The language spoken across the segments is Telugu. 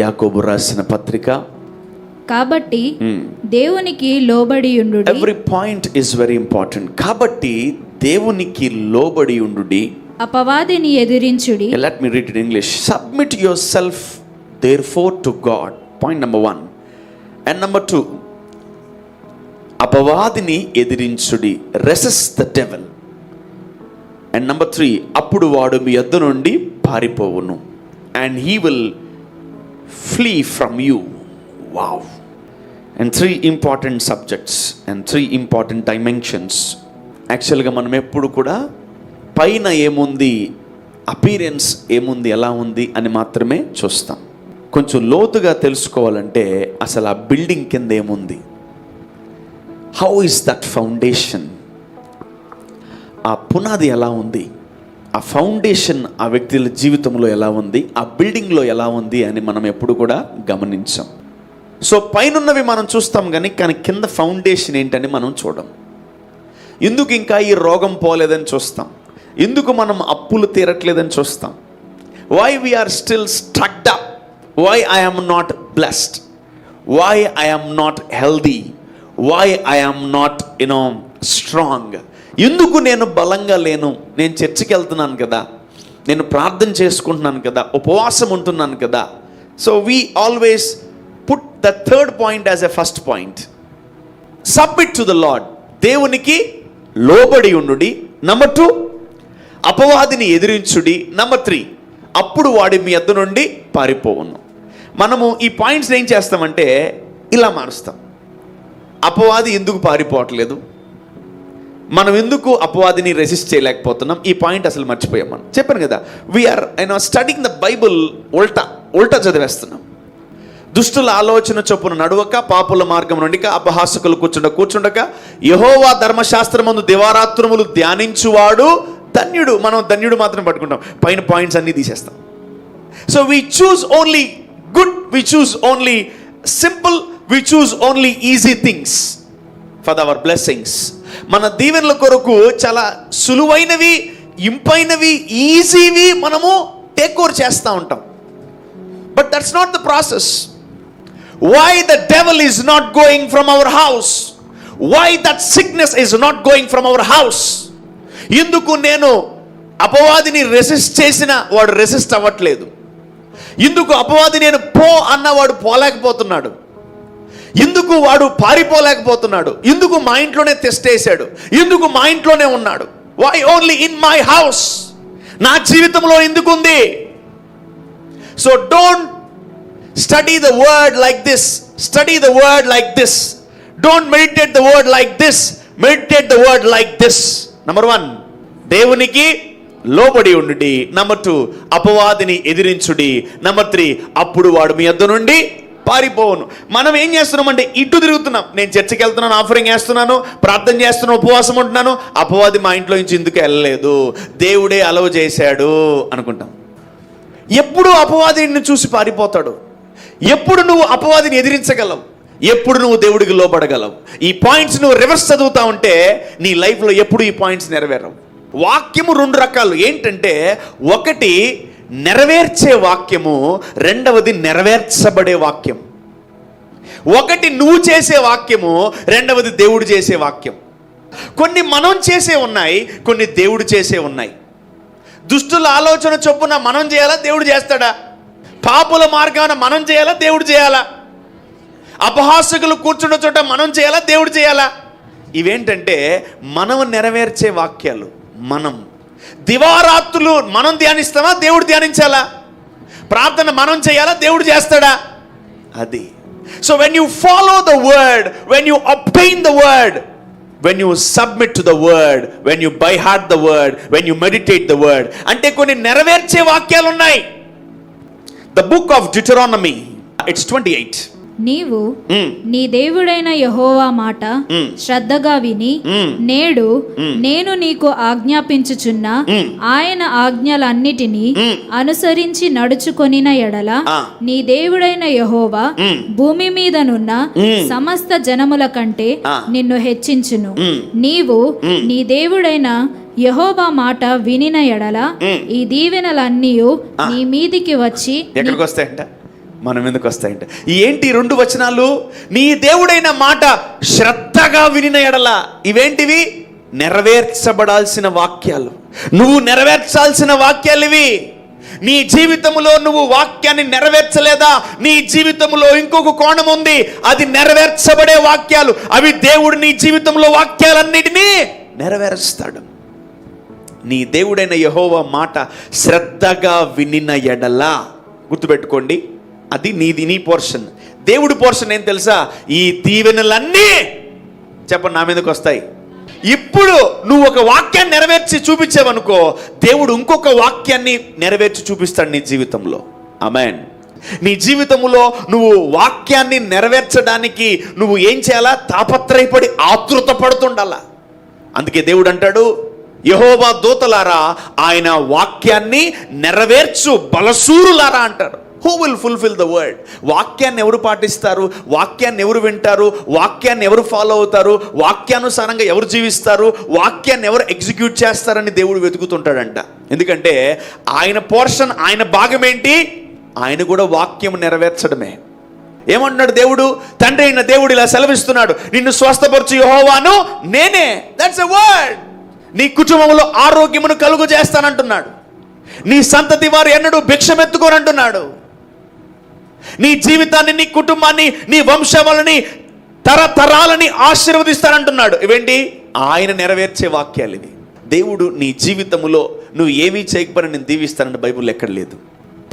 యాకోబు రాసిన పత్రిక. కాబట్టి దేవునికి లోబడి ఉండు. Every point is very important. కాబట్టి దేవునికి లోబడి ఉండుడి, అపవాదిని ఎదిరించుడి. Let me read in English. Submit yourself therefore to God. Point number 1. And number 2, అపవాదిని ఎదిరించుడి, resist the devil. And number 3, అప్పుడు వాడు మీ యొద్ద నుండి పారిపోవును, and he will flee from you. Wow. And 3 important subjects and 3 important dimensions. యాక్చువల్గా మనం ఎప్పుడు కూడా పైన ఏముంది, అపీరెన్స్ ఏముంది, ఎలా ఉంది అని మాత్రమే చూస్తాం. కొంచెం లోతుగా తెలుసుకోవాలంటే అసలు ఆ బిల్డింగ్ కింద ఏముంది, హౌ ఇస్ దట్ ఫౌండేషన్, ఆ పునాది ఎలా ఉంది, ఆ ఫౌండేషన్ ఆ వ్యక్తుల జీవితంలో ఎలా ఉంది, ఆ బిల్డింగ్లో ఎలా ఉంది అని మనం ఎప్పుడు కూడా గమనించాం. సో పైనున్నవి మనం చూస్తాం కానీ కింద ఫౌండేషన్ ఏంటని మనం చూడం. ఎందుకు ఇంకా ఈ రోగం పోలేదని చూస్తాం, ఎందుకు మనం అప్పులు తీరట్లేదని చూస్తాం. Why we are still struck up, why I am not blessed, why I am not healthy, why I am not strong. ఎందుకు నేను బలంగా లేను? నేను చర్చికి వెళ్తున్నాను కదా, నేను ప్రార్థన చేసుకుంటున్నాను కదా, ఉపవాసం ఉంటున్నాను కదా. So we always put the third point as a first point. Submit to the lord, దేవునికి లోబడి ఉండుడి. నెంబర్ 2, అపవాదిని ఎదిరించుడి. నెంబర్ 3, అప్పుడు వాడి మీ యొద్ద నుండి పారిపోవును. మనము ఈ పాయింట్స్ ఏం చేస్తామంటే ఇలా మారుస్తాం. అపవాది ఎందుకు పారిపోవట్లేదు, మనం ఎందుకు అపవాదిని రెసిస్ట్ చేయలేకపోతున్నాం, ఈ పాయింట్ అసలు మర్చిపోయాం. మనం చెప్పాను కదా, వీఆర్ స్టడింగ్ ద బైబుల్ ఉల్టా చదివేస్తున్నాం. దుష్టుల ఆలోచన చొప్పున నడువక, పాపుల మార్గం నుండి అపహాసకులు కూర్చుండక యెహోవా ధర్మశాస్త్రమందు దివారాత్రములు ధ్యానించువాడు ధన్యుడు. మనం ధన్యుడు మాత్రం పట్టుకుంటాం, పైన పాయింట్స్ అన్నీ తీసేస్తాం. So we choose only good, we choose only simple, we choose only easy things for our blessings. మన దీవెనల కొరకు చాలా సులువైనవి, ఇంపైనవి, ఈజీవి మనము టేక్ ఓవర్ చేస్తూ ఉంటాం. But that's not the process. Why the devil is not going from our house, why that sickness is not going from our house. ఎందుకు నేను అపవాదిని రెసిస్ట్ చేసిన వాడు రెసిస్ట్ అవ్వట్లేదు? ఎందుకు అపవాది నేను పో అన్నవాడు పోలేకపోతున్నాడు? ఎందుకు వాడు పారిపోలేకపోతున్నాడు? ఎందుకు మా ఇంట్లోనే తెస్టేశాడు? ఎందుకు మా ఇంట్లోనే ఉన్నాడు? Why only in my house? నా జీవితంలో ఎందుకు ఉంది? So don't study the word like this, study the word like this. Don't meditate the word like this, meditate the word like this. Number 1, దేవునికి లోబడి ఉండుడి. నెంబర్ 2, అపవాదిని ఎదిరించుడి. నెంబర్ 3, అప్పుడు వాడు మీ యొద్ద నుండి పారిపోవును. మనం ఏం చేస్తున్నామంటే ఇటు తిరుగుతున్నాం. నేను చర్చికి వెళ్తున్నాను, ఆఫరింగ్ వేస్తున్నాను, ప్రార్థన చేస్తున్నాను, ఉపవాసం ఉంటున్నాను, అపవాది మా ఇంట్లో నుంచి ఎందుకు వెళ్ళలేదు, దేవుడే అలవ చేశాడు అనుకుంటాం. ఎప్పుడు అపవాదిని చూసి పారిపోతాడు? ఎప్పుడు నువ్వు అపవాదిని ఎదిరించగలవు? ఎప్పుడు నువ్వు దేవుడికి లోబడగలవు? ఈ పాయింట్స్ నువ్వు రివర్స్ చదువుతా ఉంటే నీ లైఫ్లో ఎప్పుడు ఈ పాయింట్స్ నెరవేరవు. వాక్యము 2 రకాలు ఏంటంటే, ఒకటి నెరవేర్చే వాక్యము, రెండవది నెరవేర్చబడే వాక్యం. ఒకటి నువ్వు చేసే వాక్యము, రెండవది దేవుడు చేసే వాక్యం. కొన్ని మనం చేసే ఉన్నాయి, కొన్ని దేవుడు చేసే ఉన్నాయి. దుష్టుల ఆలోచన చొప్పున మనం చేయాలా, దేవుడు చేస్తాడా? పాపుల మార్గాన మనం చేయాలా, దేవుడు చేయాలా? అపహాసకులు కూర్చున్న చోట మనం చేయాలా, దేవుడు చేయాలా? ఇవేంటంటే మనం నెరవేర్చే వాక్యాలు. మనం దివారాత్రులు మనం ధ్యానిస్తామా, దేవుడు ధ్యానించాలా? ప్రార్థన మనం చేయాలా, దేవుడు చేస్తాడా? అది. So when you follow the word, when you obtain the word, when you submit to the word, when you by heart the word, when you meditate the word, అంటే కొన్ని నెరవేర్చే వాక్యాలు ఉన్నాయి. The book of Deuteronomy, it's 28. నీవు నీ దేవుడైన యెహోవా మాట శ్రద్ధగా విని నేడు నేను నీకు ఆజ్ఞాపించుచున్న ఆయన ఆజ్ఞలన్నిటినీ అనుసరించి నడుచుకొనిన ఎడల నీ దేవుడైన యెహోవా భూమి మీదనున్న సమస్త జనముల కంటే నిన్ను హెచ్చించును. నీవు నీ దేవుడైన యెహోవా మాట వినిన ఎడల ఈ దీవెనలన్నీ నీ మీదికి వచ్చి ఎక్కడికి వస్తాయంట? మనం ఎందుకు వస్తాయంటే ఏంటి 2 వచనాలు? నీ దేవుడైన మాట శ్రద్ధగా వినిన ఎడల. ఇవేంటివి? నెరవేర్చబడాల్సిన వాక్యాలు. నువ్వు నెరవేర్చాల్సిన వాక్యాలు ఇవి. నీ జీవితంలో నువ్వు వాక్యాన్ని నెరవేర్చలేదా? నీ జీవితంలో ఇంకొక కోణం ఉంది, అది నెరవేర్చబడే వాక్యాలు. అవి దేవుడు నీ జీవితంలో వాక్యాలన్నిటినీ నెరవేరుస్తాడు. నీ దేవుడైన యెహోవా మాట శ్రద్ధగా వినిన ఎడల. గుర్తుపెట్టుకోండి, అది నీ పోర్షన్. దేవుడి పోర్షన్ ఏం తెలుసా? ఈ దీవెనలన్నీ చెప్పండి నా మీదకి వస్తాయి. ఇప్పుడు నువ్వు ఒక వాక్యాన్ని నెరవేర్చి చూపించావనుకో, దేవుడు ఇంకొక వాక్యాన్ని నెరవేర్చి చూపిస్తాడు నీ జీవితంలో. ఆమేన్. నీ జీవితంలో నువ్వు వాక్యాన్ని నెరవేర్చడానికి నువ్వు ఏం చేయాలా? తాపత్రయపడి ఆతృత పడుతుండాలా. అందుకే దేవుడు అంటాడు, యెహోవా దూతలారా ఆయన వాక్యాన్ని నెరవేర్చు బలశూరులారా అంటాడు. Who will fulfil the word? వాక్యాన్ని ఎవరు పాటిస్తారు? వాక్యాన్ని ఎవరు వింటారు? వాక్యాన్ని ఎవరు ఫాలో అవుతారు? వాక్యానుసారంగా ఎవరు జీవిస్తారు? వాక్యాన్ని ఎవరు ఎగ్జిక్యూట్ చేస్తారని దేవుడు వెతుకుతుంటాడంట. ఎందుకంటే ఆయన పోర్షన్, ఆయన భాగం ఏంటి? ఆయన కూడా వాక్యం నెరవేర్చడమే. ఏమంటున్నాడు దేవుడు? తండ్రి అయిన దేవుడు ఇలా సెలవిస్తున్నాడు, నిన్ను స్వస్థపరచు యెహోవాను నేనే. That's a word. నీ కుటుంబంలో ఆరోగ్యమును కలుగు చేస్తానంటున్నాడు. నీ సంతతి వారు ఎన్నడూ భిక్షమెత్తుకోనంటున్నాడు. నీ జీవితాన్ని, నీ కుటుంబాన్ని, నీ వంశములని, తరతరాలని ఆశీర్వదిస్తానంటున్నాడు. ఇవేంటి? ఆయన నెరవేర్చే వాక్యాలు ఇవి. దేవుడు నీ జీవితంలో నువ్వు ఏమీ చేయకపోయినా నేను దీవిస్తానని బైబిల్ ఎక్కడ లేదు.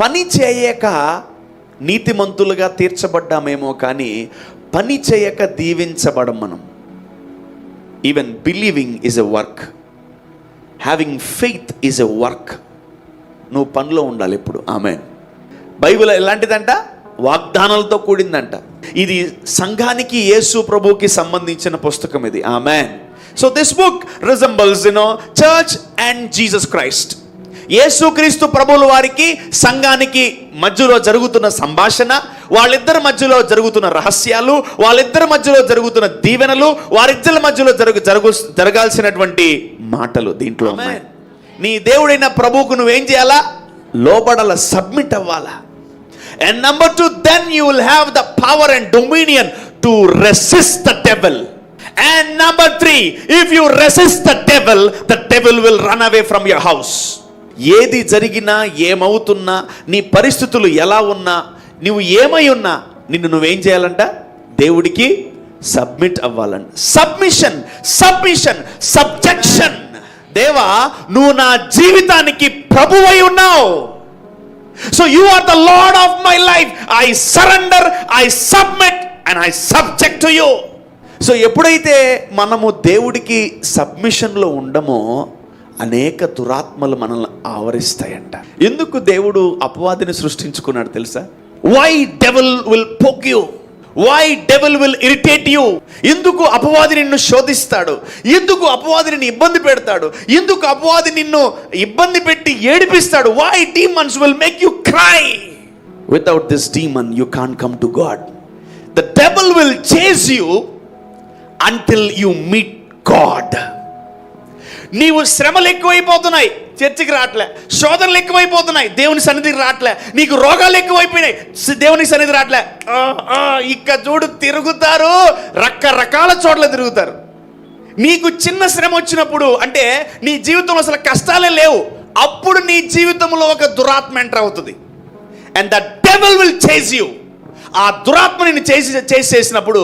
పని చేయక నీతిమంతులుగా తీర్చబడ్డామేమో కానీ పని చేయక దీవించబడం మనం. Even believing is a work, having faith is a work. నువ్వు పనిలో ఉండాలి ఎప్పుడు. ఆమేన్. బైబిల్ ఎలాంటిదంట? వాగ్దానాలతో కూడిందంట. ఇది సంఘానికి, యేసు ప్రభువుకి సంబంధించిన పుస్తకం ఇది. Amen. So this book resembles church and Jesus Christ. యేసుక్రీస్తు ప్రభువుల వారికి సంఘానికి మధ్యలో జరుగుతున్న సంభాషణ, వాళ్ళిద్దరి మధ్యలో జరుగుతున్న రహస్యాలు, వాళ్ళిద్దరి మధ్యలో జరుగుతున్న దీవెనలు, వారిద్దరి మధ్యలో జరగాల్సినటువంటి మాటలు దీంట్లో ఉన్నాయి. నీ దేవుడైన ప్రభువుకు నువ్వేం చేయాలా? లోబడాల, సబ్మిట్ అవ్వాలా. And number 2, then you will have the power and dominion to resist the devil. And number 3, if you resist the devil will run away from your house. ఏది జరిగినా, ఏమవుతున్నా, నీ పరిస్థితులు ఎలా ఉన్నా, నువ్వు ఏమై ఉన్నా, నిన్ను నువ్వేం చేయాలంట? దేవుడికి సబ్మిట్ అవ్వాలంట. Submission, subjection. దేవా, నువ్వు నా జీవితానికి ప్రభువై ఉన్నావు. So you are the Lord of my life. I surrender, I submit and I subject to you. So ఎప్పుడైతే మనము దేవుడికి సబ్మిషన్లో ఉండమో అనేక దురాత్మలు మనల్ని ఆవరిస్తాయంట. ఎందుకు దేవుడు అపవాదిని సృష్టించుకున్నాడు తెలుసా? Why devil will poke you, why devil will irritate you. ఎందుకు అపవాది నిన్ను శోధిస్తాడు? ఎందుకు అపవాది నిన్ను ఇబ్బంది పెడతాడు? ఎందుకు అపవాది నిన్ను ఇబ్బంది పెట్టి ఏడిపిస్తాడు? Why demons will make you cry. Without this demon you can't come to God. The devil will chase you until you meet God. నీవు శ్రమలు ఎక్కువైపోతున్నాయి, చర్చికి రావట్లే. శోధనలు ఎక్కువైపోతున్నాయి, దేవుని సన్నిధికి రావట్లే. నీకు రోగాలు ఎక్కువైపోయినాయి, దేవుని సన్నిధి రావట్లే. ఇక్క చూడు, తిరుగుతారు, రకరకాల చోట్ల తిరుగుతారు. నీకు చిన్న శ్రమ వచ్చినప్పుడు, అంటే నీ జీవితంలో అసలు కష్టాలే లేవు, అప్పుడు నీ జీవితంలో ఒక దురాత్మ ఎంటర్ అవుతుంది. And the devil will chase you. ఆ దురాత్మ నిన్ను చేసినప్పుడు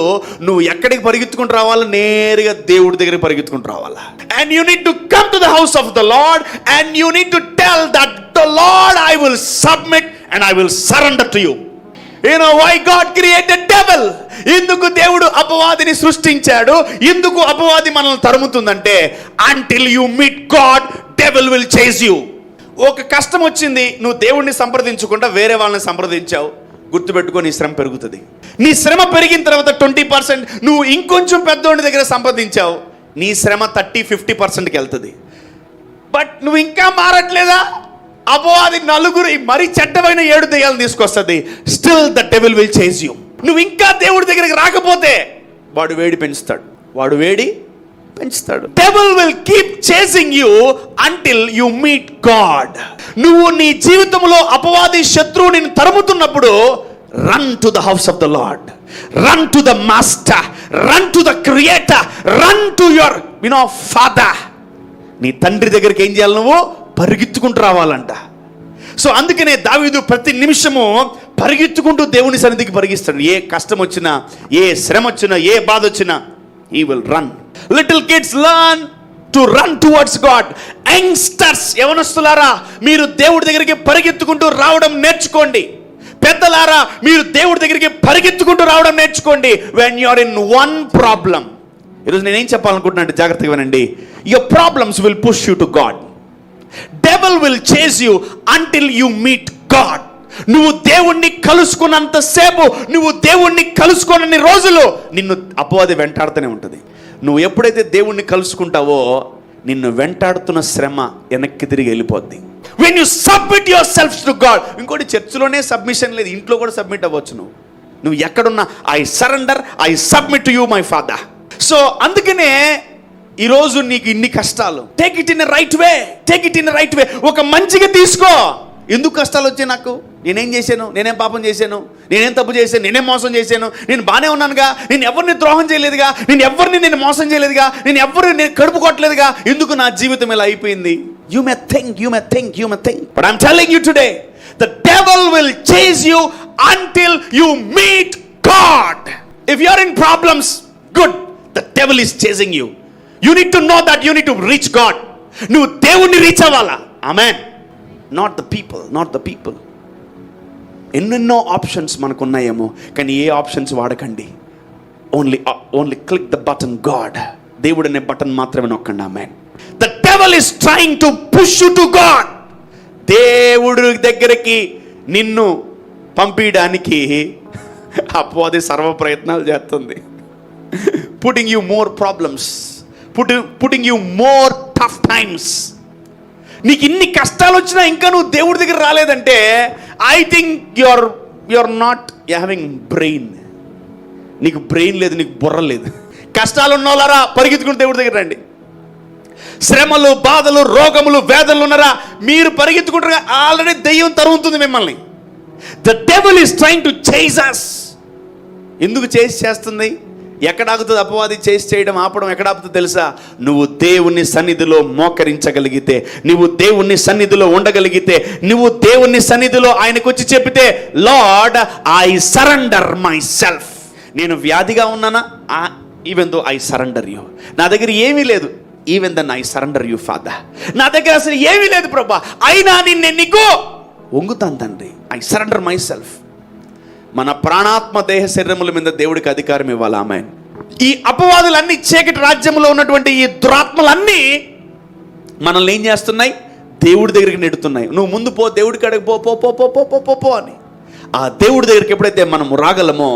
నువ్వు ఎక్కడికి పరిగెత్తుకుంటూ రావాలా? నేరుగా దేవుడి దగ్గరికి పరిగెత్తుకుంటూ రావాలా. And you need to come to the house of the lord and you need to tell that the lord I will submit and I will surrender to you. You know why God created devil? ఎందుకు దేవుడు అపవాదిని సృష్టించాడు? ఎందుకు అపవాది మనల్ని తరుముతుందంటే, until you meet God devil will chase you. ఒక కష్టం వచ్చింది, నువ్వు దేవుడిని సంప్రదించకుండా వేరే వాళ్ళని సంప్రదించావు, గుర్తుపెట్టుకో, నీ శ్రమ పెరుగుతుంది. నీ శ్రమ పెరిగిన తర్వాత 20% నువ్వు ఇంకొంచెం పెద్దోడి దగ్గర సంపాదించావు, నీ శ్రమ 30-50%కి వెళ్తుంది. బట్ నువ్వు ఇంకా మారట్లేదా? అపవాది నలుగురు మరీ చెడ్డమైన 7 దెయ్యాలను తీసుకొస్తుంది. Still the devil will chase you. నువ్వు ఇంకా దేవుడి దగ్గరికి రాకపోతే వాడు వేడి పెంచుతాడు. Devil will keep chasing you until you meet God. నువ్వు నీ జీవితంలో అపవాది శత్రువు నిన్ను తరుముతున్నప్పుడు run to the house of the lord, run to the master, run to the creator, run to your father. నీ తండ్రి దగ్గరికి ఏం చేయాలి? నువ్వు పరిగెత్తుకుంటూ రావాలంట. సో అందుకనే దావీదు ప్రతి నిమిషము పరిగెత్తుకుంటూ దేవుని సన్నిధికి పరిగిస్తాడు. ఏ కష్టం వచ్చినా, ఏ శ్రమ వచ్చినా, ఏ బాధ వచ్చినా, he will run. Little kids learn to run towards God. Youngsters, యవనస్తులారా, మీరు దేవుడి దగ్గరికి పరిగెత్తుకుంటూ రావడం నేర్చుకోండి. పెద్దలారా, మీరు దేవుడి దగ్గరికి పరిగెత్తుకుంటూ రావడం నేర్చుకోండి. when you are in one problem. ఈరోజు నేనేం చెప్పాలనుకుంటున్నా అంటే జాగ్రత్తగా వినండి. your problems will push you to God. devil will chase you until you meet God. నువ్వు దేవుణ్ణి కలుసుకున్నంత సేపు, నువ్వు దేవుణ్ణి కలుసుకున్నన్ని రోజులు నిన్ను అపవాది వెంటాడుతూనే ఉంటుంది. నువ్వు ఎప్పుడైతే దేవుణ్ణి కలుసుకుంటావో నిన్ను వెంటాడుతున్న శ్రమ వెనక్కి తిరిగి వెళ్ళిపోద్ది. when you submit yourself to God. ఇంకోటి, చర్చిలోనే సబ్మిషన్ లేదు, ఇంట్లో కూడా సబ్మిట్ అవ్వచ్చు. నువ్వు ఎక్కడున్నా I surrender, I submit to you my father. So అందుకనే ఈరోజు నీకు ఇన్ని కష్టాలు. Take it in right way, take it in right way. ఒక మంచిగా తీసుకో. ఎందుకు కష్టాలు వచ్చాయి నాకు? నేనేం చేశాను? నేనేం పాపం చేశాను? నేనేం తప్పు చేశాను? నేనేం మోసం చేశాను? నేను బాగానే ఉన్నానుగా, నేను ఎవరిని ద్రోహం చేయలేదుగా, నేను మోసం చేయలేదుగా, నేను కడుపు కొట్టలేదుగా, ఎందుకు నా జీవితం ఇలా అయిపోయింది? You may think, but I'm telling you today, the devil will chase you until you meet God. If you are in problems, good, the devil is chasing you. You need to know that you need to reach God. నువ్వు దేవుణ్ణి రీచ్ అవ్వాలా. ఆమేన్. Not the people. ఎన్నెన్నో ఆప్షన్స్ మనకున్నాయేమో, కానీ ఏ ఆప్షన్స్ వాడకండి. Only click the button God. దేవుడు అనే బటన్ మాత్రమే నొక్కండి. Amen. The devil is trying to push you to God. దేవుడి దగ్గరికి నిన్ను పంపించడానికి అపవాది సర్వ ప్రయత్నాలు చేస్తుంది. putting you more problems, putting you more tough times. నీకు ఇన్ని కష్టాలు వచ్చినా ఇంకా నువ్వు దేవుడి దగ్గర రాలేదంటే I think you're not having brain. నీకు బ్రెయిన్ లేదు, నీకు బుర్ర లేదు. కష్టాలు ఉన్న వాళ్ళారా, పరిగెత్తుకుని దేవుడి దగ్గర రండి. శ్రమలు, బాధలు, రోగములు, వేదనలు ఉన్నారా, మీరు పరిగెత్తుకుంటారా, ఆల్రెడీ దెయ్యం తరుగుతుంది మిమ్మల్ని. The devil is trying to chase us. ఎందుకు చేస్తుంది? ఎక్కడ ఆగుతుంది అపవాది చేసి చేయడం, ఆపడం ఎక్కడ ఆపుతుంది తెలుసా? నువ్వు దేవుని సన్నిధిలో మోకరించగలిగితే, నువ్వు దేవుని సన్నిధిలో ఉండగలిగితే, నువ్వు దేవుని సన్నిధిలో ఆయనకు వచ్చి చెప్పితే, lord I surrender myself. నేను వ్యాధిగా ఉన్నానా, even though I surrender you. నా దగ్గర ఏమీ లేదు, even then I surrender you father. నా దగ్గర అసలు ఏమీ లేదు ప్రభా, అయినా నిన్ను నీకు వంగుతాను తండ్రి. I surrender my self. మన ప్రాణాత్మ దేహ శరీరముల మీద దేవుడికి అధికారం ఇవ్వాలి. ఆమేన్. ఈ అపవాదులన్నీ, చీకటి రాజ్యంలో ఉన్నటువంటి ఈ దురాత్మలన్నీ మనల్ని ఏం చేస్తున్నాయి? దేవుడి దగ్గరికి నెడుతున్నాయి. నువ్వు ముందు పో, దేవుడి కాడికి పో పో పో పో పో పో పో పో అని. ఆ దేవుడి దగ్గరికి ఎప్పుడైతే మనము రాగలమో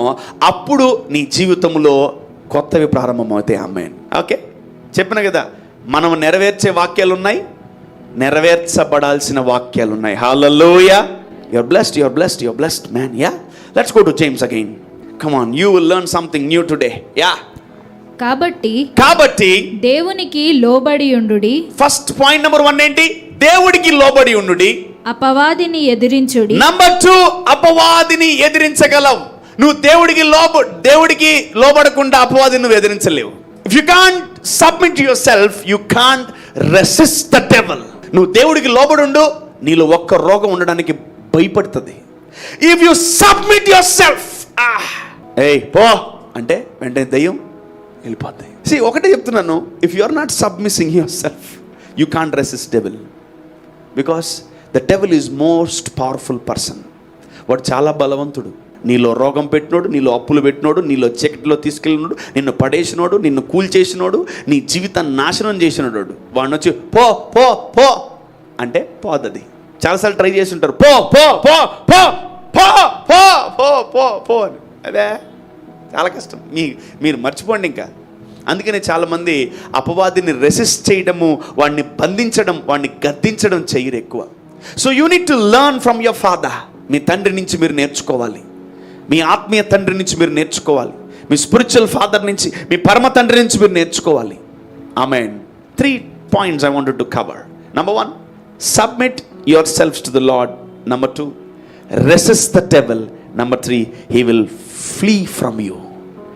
అప్పుడు నీ జీవితంలో కొత్తవి ప్రారంభమవుతాయి. ఆమేన్. ఓకే, చెప్పిన కదా, మనం నెరవేర్చే వాక్యాలు ఉన్నాయి, నెరవేర్చబడాల్సిన వాక్యాలు ఉన్నాయి. హల్లెలూయా. You're blessed man. Yeah, let's go to James again. Come on, you will learn something new today. Yeah. కాబట్టి దేవునికి లోబడి ఉండుడి. ఫస్ట్ పాయింట్ నెంబర్ 1 ఏంటి? దేవుడికి లోబడి ఉండుడి. అపవాదిని ఎదిరించుడి. నంబర్ 2, అపవాదిని ఎదిరించగలవు. నువ్వు దేవుడికి లోబడకుండా అపవాదిని నువ్వు ఎదిరించలేవు. If you can't submit yourself, you can't resist the devil. నువ్వు దేవుడికి లోబడి ఉండు, నీలో ఒక్క రోగం ఉండడానికి భయపడుతుంది. If you submit yourself, పో అంటే వెంటనే దయ్యం వెళ్ళిపోతాయి. ఒకటే చెప్తున్నాను, if you are not submitting yourself, you can't resist devil. Because the devil is most powerful person. వాడు చాలా బలవంతుడు. నీలో రోగం పెట్టినోడు, నీలో అప్పులు పెట్టినోడు, నీలో చీకటిలో తీసుకెళ్ళినోడు, నిన్ను పడేసినోడు, నిన్ను కూల్చేసినోడు, నీ జీవితాన్ని నాశనం చేసినోడు. వాడిని వచ్చి పో పో పో అంటే పోదది. చాలాసార్లు ట్రై చేసి ఉంటారు, పో పో పో పో పో పో పో పో పో అని. అదే చాలా కష్టం. మీరు మర్చిపోండి ఇంకా. అందుకనే చాలామంది అపవాదిని రెసిస్ట్ చేయడము, వాడిని బంధించడం, వాడిని గద్దించడం చేయరు ఎక్కువ. So you need to learn from your father. మీ తండ్రి నుంచి మీరు నేర్చుకోవాలి, మీ ఆత్మీయ తండ్రి నుంచి మీరు నేర్చుకోవాలి, మీ స్పిరిచువల్ ఫాదర్ నుంచి, మీ పరమ తండ్రి నుంచి మీరు నేర్చుకోవాలి. ఆమేన్. 3 points I wanted to cover. Number 1, submit yourselves to the Lord. Number 2, resist the devil. Number 3, he will flee from you.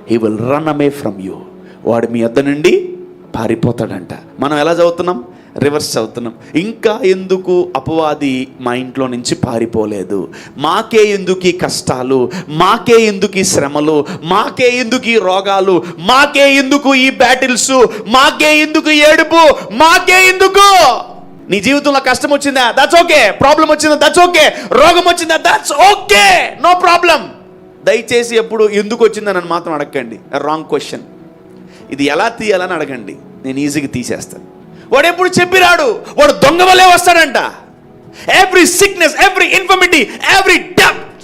He will run away from you. వాడు మీ వద్ద నుండి పారిపోతాడంట. మనం ఎలా చదువుతున్నాం? రివర్స్ చదువుతున్నాం. ఇంకా ఎందుకు అపవాది మా ఇంట్లో నుంచి పారిపోలేదు? మాకే ఎందుకు ఈ కష్టాలు, మాకే ఎందుకు ఈ శ్రమలు, మాకే ఎందుకు ఈ రోగాలు, మాకే ఎందుకు ఈ బ్యాటిల్స్, మాకే ఎందుకు ఈ ఏడుపు, మాకే ఎందుకు? నీ జీవితంలో కష్టం వచ్చిందా? That's okay. ప్రాబ్లం వచ్చిందా? That's okay. రోగం వచ్చిందా? That's okay, no problem. దయచేసి ఎప్పుడు ఎందుకు వచ్చిందని మాత్రం అడగండి. Wrong question. ఇది ఎలా తీయాలని అడగండి, నేను ఈజీగా తీసేస్తాను. వాడు ఎప్పుడు చెప్పిరాడు, వాడు దొంగ వలే వస్తాడంట. Every sickness, every infirmity, every depth,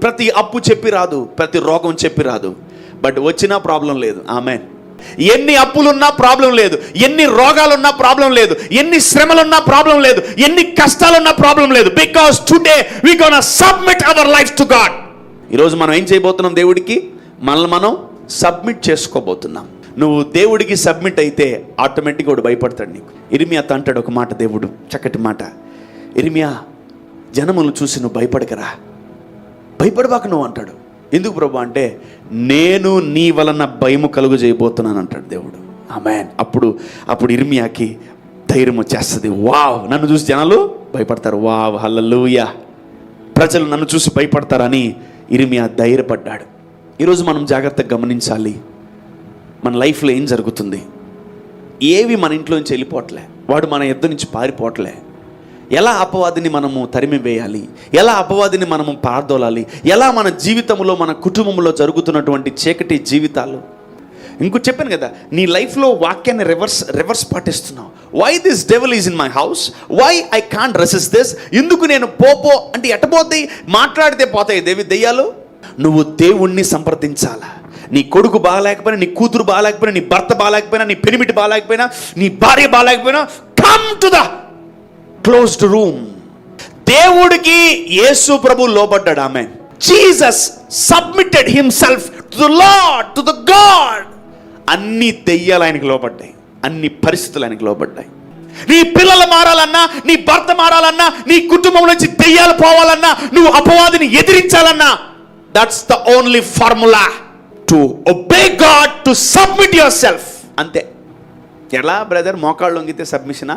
ప్రతి అప్పు చెప్పి రాదు, ప్రతి రోగం చెప్పి రాదు. బట్ వచ్చినా ప్రాబ్లం లేదు. ఆమేన్. ఎన్ని అప్పులున్నా ప్రాబ్లం లేదు, ఎన్ని రోగాలున్నా ప్రాబ్లం లేదు, ఎన్ని శ్రమలున్నా ప్రాబ్లం లేదు, ఎన్ని కష్టాలున్నా ప్రాబ్లం లేదు. Because today we gonna submit our life to God. ఈరోజు మనం ఏం చేయబోతున్నాం? దేవుడికి మనల్ని మనం సబ్మిట్ చేసుకోబోతున్నాం. నువ్వు దేవుడికి సబ్మిట్ అయితే ఆటోమేటిక్గా వాడు భయపడతాడు నీకు. ఇర్మియా అంటాడు ఒక మాట, దేవుడు చక్కటి మాట. ఇర్మియా, జనములు చూసి నువ్వు భయపడకరా, భయపడబాక నువ్వు అంటాడు. ఎందుకు ప్రభు అంటే, నేను నీ వలన భయము కలుగు చేయబోతున్నాను అంటాడు దేవుడు. ఆమేన్. అప్పుడు ఇర్మియాకి ధైర్యం వచ్చేస్తుంది. వావ్, నన్ను చూసి జనాలు భయపడతారు. వావ్, హల్లెలూయా, ప్రజలు నన్ను చూసి భయపడతారని ఇర్మియా ధైర్యపడ్డాడు. ఈరోజు మనం జాగ్రత్తగా గమనించాలి, మన లైఫ్లో ఏం జరుగుతుంది. ఏవి మన ఇంట్లో నుంచి వెళ్ళిపోవట్లే, వాడు మన యుద్ధ నుంచి పారిపోవట్లే. ఎలా అపవాదిని మనము తరిమి వేయాలి, ఎలా అపవాదిని మనము పారదోలాలి, ఎలా మన జీవితంలో, మన కుటుంబంలో జరుగుతున్నటువంటి చీకటి జీవితాలు. ఇంకో చెప్పాను కదా, నీ లైఫ్లో వాక్యాన్ని రివర్స్ పాటిస్తున్నావు. Why this devil is in my house, why I can't resist this. ఎందుకు నేను పో అంటే ఎట్టపోతాయి, మాట్లాడితే పోతాయి దెయ్యాలు. నువ్వు దేవుణ్ణి సంప్రదించాలా. నీ కొడుకు బాగాలేకపోయినా, నీ కూతురు బాగాలేకపోయినా, నీ భర్త బాగాలేకపోయినా, నీ పెనిమిటి బాగాలేకపోయినా, నీ భార్య బాగాలేకపోయినా, come to the closed room. దేవుడికి యేసు ప్రభు లోబడ్డాడు. Amen. Jesus submitted himself to the lord, to the God. అన్ని దెయ్యాలు ఆయనకి లోబడ్డాయి, అన్ని పరిస్థితులు ఆయనకి లోబడ్డాయి. నీ పిల్లలు మారాలన్నా, నీ భర్త మారాలన్నా, నీ కుటుంబం నుంచి దెయ్యాలు పోవాలన్నా, నువ్వు అపవాదిని ఎదిరించాలన్నా, that's the only formula to obey God, to submit yourself. అంతే. ఎలా బ్రదర్? మోకాళ్ళు వంగితే సబ్మిషనా,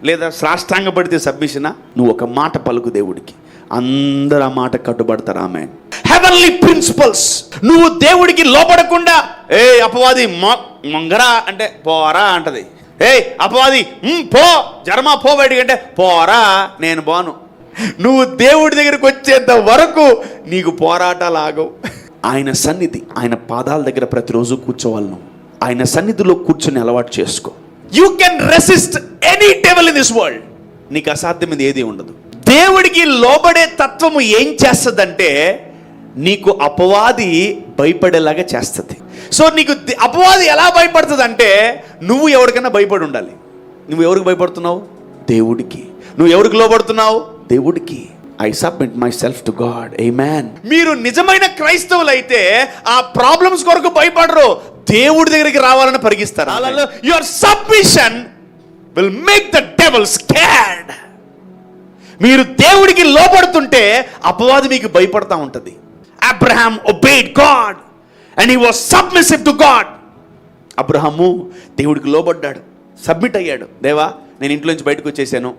లేదా సాష్టాంగ పడితే సబ్మిషనా? నువ్వు ఒక మాట పలుకు దేవుడికి, అందరూ ఆ మాట కట్టుబడతారు. ఆమేన్. Heavenly principles. నువ్వు దేవుడికి లోపడకుండా, అపవాది మొంగరా అంటే పోరా అంటది. అపవాది పో జరమా పో బయటికి అంటే పోరా, నేను పోను. నువ్వు దేవుడి దగ్గరికి వచ్చేంత వరకు నీకు పోరాటాలు ఆగవు. ఆయన సన్నిధి, ఆయన పాదాల దగ్గర ప్రతిరోజు కూర్చోవాలి. నువ్వు ఆయన సన్నిధిలో కూర్చొని అలవాటు చేసుకో. You can resist any devil in this world. నీకు అసాధ్యమైనది ఏది ఉండదు. దేవుడికి లోబడే తత్వము ఏం చేస్తుందంటే, నీకు అపవాది భయపడేలాగా చేస్తుంది. సో నీకు అపవాది ఎలా భయపడుతుంది అంటే, నువ్వు ఎవరికైనా భయపడి ఉండాలి. నువ్వు ఎవరికి భయపడుతున్నావు? దేవుడికి. నువ్వు ఎవరికి లోబడుతున్నావు? దేవుడికి. I submit myself to God. Amen. మీరు నిజమైన క్రైస్తవులు అయితే ఆ ప్రాబ్లమ్స్ కొరకు భయపడరు, దేవుడి దగ్గరికి రావాలని పరిగిస్తారు. Your submission will make the devil scared. మీరు దేవుడికి లోబడుతుంటే అపవాది మీకు భయపడతా ఉంటది. Abraham obeyed God and he was submissive to God. Abraham దేవుడికి లోబడ్డాడు, సబ్మిట్ అయ్యాడు. దేవా, నేను ఇంట్లో నుంచి బయటకు వచ్చేసాను,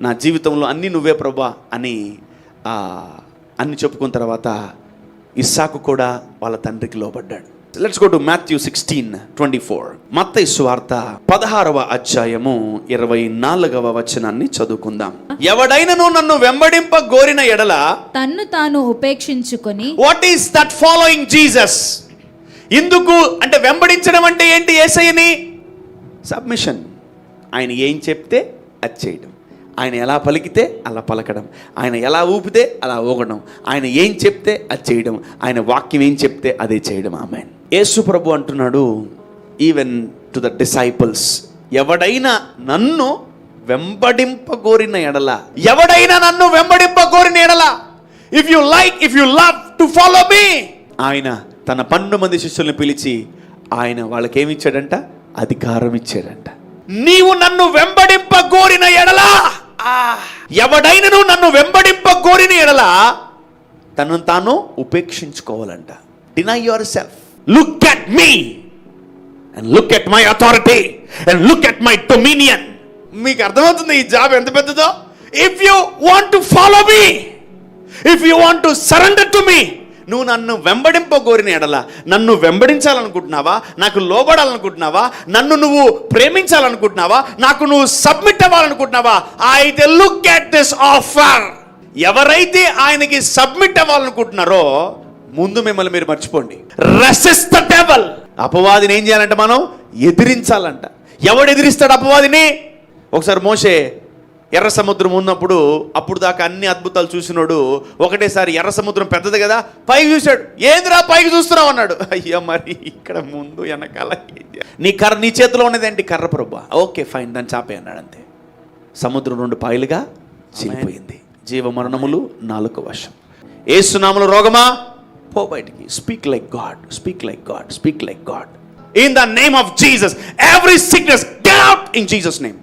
నా జీవితంలో అన్నీ నువ్వే ప్రభా అని అన్ని చెప్పుకున్న తర్వాత ఇస్సాకు కూడా వాళ్ళ తండ్రికి లోబడ్డాడు. Let's go to Matthew 16:24. మత్తయి సువార్త 16వ అధ్యాయము 24వ వచనాన్ని చదువుకుందాం. ఎవడైనను నన్ను వెంబడింప గోరిన ఎడల తన్ను తాను ఉపేక్షించుకొని. What is that following Jesus? ఎందుకు అంటే వెంబడించడం అంటే ఏంటి? యేసయ్యని సబ్మిషన్. ఆయన ఏం చెప్తే అది చేయడం, ఆయన ఎలా పలికితే అలా పలకడం, ఆయన ఎలా ఊపితే అలా ఊగడం, ఆయన ఏం చెప్తే అది చేయడం, ఆయన వాక్యం ఏం చెప్తే అదే చేయడం. ఆమేన్. యేసు ప్రభు అంటున్నాడు ఈవెన్ టు ద డిసైపుల్స్, ఎవడైనా నన్ను వెంబడింపగోరిన ఎడల, ఎవడైనా నన్ను వెంబడింపగోరిన ఎడల, if you love to follow మీ. ఆయన తన 12 మంది శిష్యుల్ని పిలిచి ఆయన వాళ్ళకి ఏమి ఇచ్చాడంట? అధికారం ఇచ్చాడంట. నీవు నన్ను వెంబడింపగోరిన ఎడల, ఎవడైనను నన్ను వెంబడింపగోరిన ఎడల తనను తాను ఉపేక్షించుకోవాలంట. Deny yourself. Look at me and look at my authority and look at my dominion. మీకు అర్థమవుతుంది ఈ జాబ్ ఎంత పెద్దదో? If you want to follow me, if you want to surrender to me, నువ్వు నన్ను వెంబడింపగోరిన ఎడల, నన్ను వెంబడించాలనుకుంటున్నావా, నాకు లోబడాలనుకుంటున్నావా, నన్ను నువ్వు ప్రేమించాలనుకుంటున్నావా, నాకు నువ్వు సబ్మిట్ అవ్వాలనుకుంటున్నావా, అయితే లుక్ ఎట్ దిస్ ఆఫర్. ఎవరైతే ఆయనకి సబ్మిట్ అవ్వాలనుకుంటున్నారో ముందు మిమ్మల్ని మీరు మర్చిపోండి. Resist the devil. అపవాదిని ఏం చేయాలంటే మనం ఎదిరించాలంట. ఎవడు ఎదిరిస్తాడు అపవాదిని? ఒకసారి మోషే ఎర్ర సముద్రం ఉన్నప్పుడు, అప్పుడు దాకా అన్ని అద్భుతాలు చూసినోడు ఒకటేసారి ఎర్ర సముద్రం పెద్దది కదా, పైకి చూశాడు. ఏందిరా పైకి చూస్తున్నావు అన్నాడు. అయ్యా మరి ఇక్కడ ముందు వెనకాల నీ కర్ర, నీ చేతిలో ఉన్నదేంటి? కర్ర ప్రభు. ఓకే ఫైన్, దాన్ని చాపే అన్నాడు. అంతే, సముద్రం 2 పాయలుగా చీలిపోయింది. జీవ మరణములు 4 వశం. యేసునామములో రోగమా పో బయటికి. Speak like God, speak like God, speak like God. In the name of Jesus every sickness get out in Jesus name.